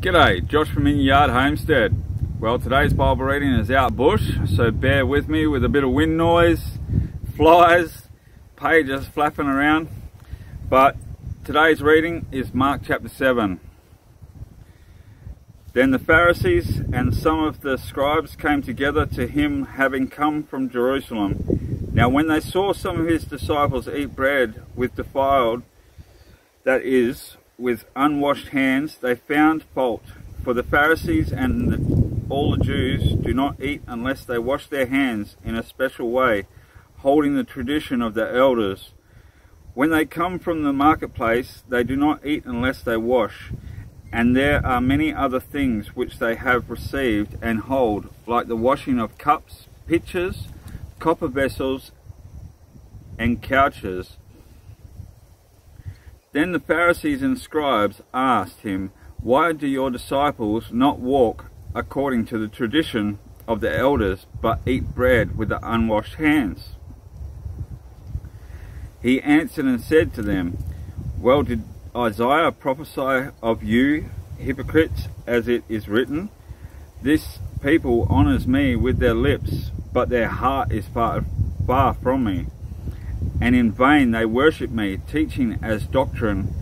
G'day, Josh from In Your Yard Homestead. Well, today's Bible reading is out bush, so bear with me with a bit of wind noise, flies, pages flapping around. But today's reading is Mark chapter 7. Then the Pharisees and some of the scribes came together to him, having come from Jerusalem. Now when they saw some of his disciples eat bread with defiled, that is, with unwashed hands, they found fault. For the Pharisees and all the Jews do not eat unless they wash their hands in a special way, holding the tradition of their elders. When they come from the marketplace, they do not eat unless they wash. And there are many other things which they have received and hold, like the washing of cups, pitchers, copper vessels, and couches. Then the Pharisees and scribes asked him, "Why do your disciples not walk according to the tradition of the elders, but eat bread with the unwashed hands?" He answered and said to them, "Well did Isaiah prophesy of you, hypocrites, as it is written, this people honours me with their lips, but their heart is far from me. And in vain they worship me, teaching as doctrine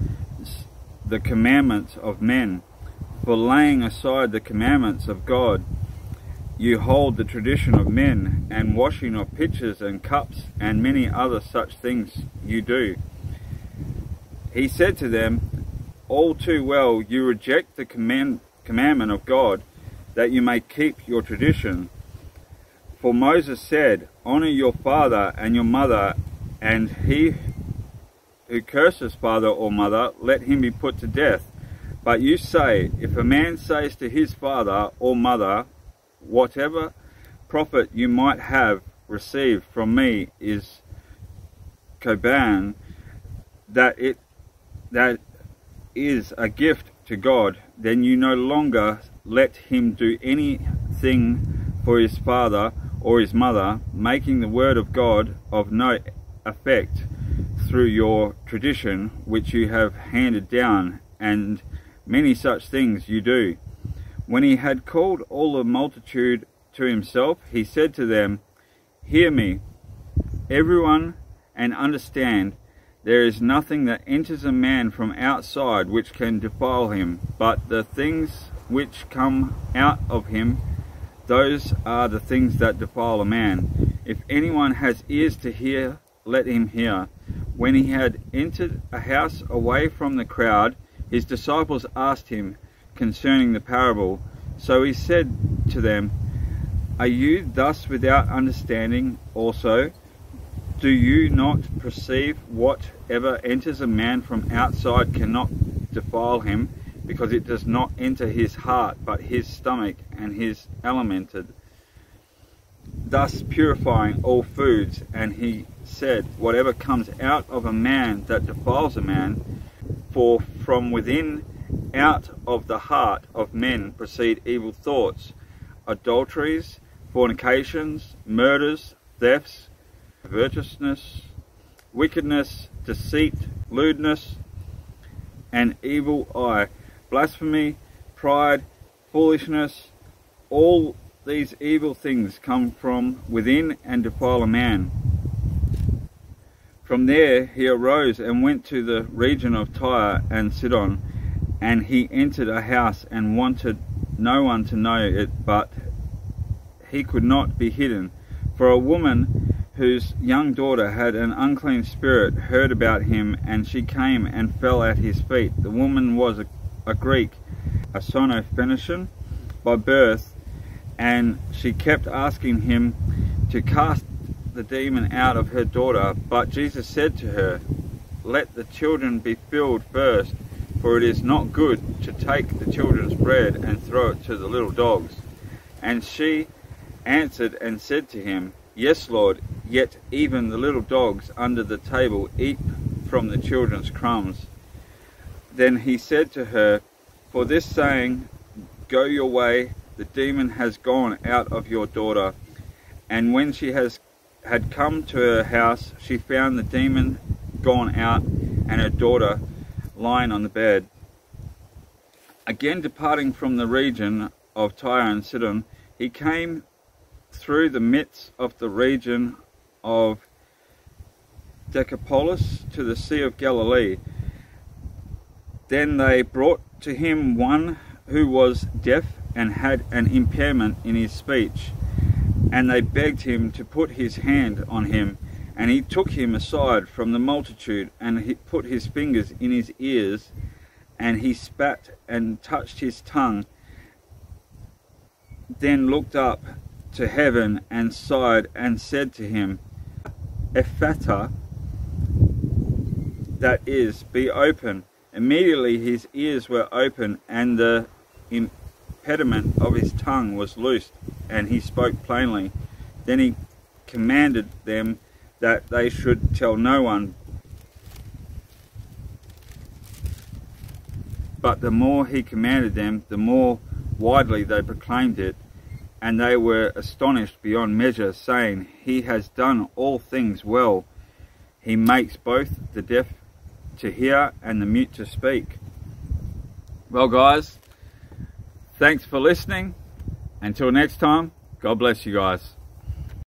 the commandments of men. For laying aside the commandments of God, you hold the tradition of men, and washing of pitchers and cups, and many other such things you do." He said to them, "All too well you reject the commandment of God, that you may keep your tradition. For Moses said, 'Honour your father and your mother,' and he who curses father or mother, let him be put to death. But you say, if a man says to his father or mother, whatever profit you might have received from me is Koban, that is a gift to God, then you no longer let him do anything for his father or his mother, making the word of God of no effect through your tradition which you have handed down, and many such things you do." When he had called all the multitude to himself, he said to them, "Hear me, everyone, and understand. There is nothing that enters a man from outside which can defile him, but the things which come out of him, those are the things that defile a man. If anyone has ears to hear, let him hear." When he had entered a house away from the crowd, his disciples asked him concerning the parable. So he said to them, "Are you thus without understanding also? Do you not perceive whatever enters a man from outside cannot defile him, because it does not enter his heart, but his stomach, and is alimented, thus purifying all foods?" And he said, "Whatever comes out of a man that defiles a man, for from within, out of the heart of men proceed evil thoughts, adulteries, fornications, murders, thefts, covetousness, wickedness, deceit, lewdness, an evil eye, blasphemy, pride, foolishness. All these evil things come from within and defile a man." From there he arose and went to the region of Tyre and Sidon, and he entered a house and wanted no one to know it, but he could not be hidden. For a woman whose young daughter had an unclean spirit heard about him, and she came and fell at his feet. The woman was a Greek, a Syrophoenician by birth, and she kept asking him to cast the demon out of her daughter. But Jesus said to her, "Let the children be filled first, for it is not good to take the children's bread and throw it to the little dogs." And she answered and said to him, "Yes, Lord, yet even the little dogs under the table eat from the children's crumbs." Then he said to her, "For this saying, go your way, the demon has gone out of your daughter." And when she had come to her house, she found the demon gone out, and her daughter lying on the bed. Again, departing from the region of Tyre and Sidon, he came through the midst of the region of Decapolis to the Sea of Galilee. Then they brought to him one who was deaf and had an impairment in his speech, and they begged him to put his hand on him. And he took him aside from the multitude, and he put his fingers in his ears, and he spat and touched his tongue, then looked up to heaven and sighed and said to him, Ephata, that is, be open. Immediately his ears were open, and the impediment of his tongue was loosed, and he spoke plainly. Then he commanded them that they should tell no one. But the more he commanded them, the more widely they proclaimed it, and they were astonished beyond measure, saying, He has done all things well. He makes both the deaf to hear and the mute to speak. Well, guys, thanks for listening. Until next time, God bless you guys.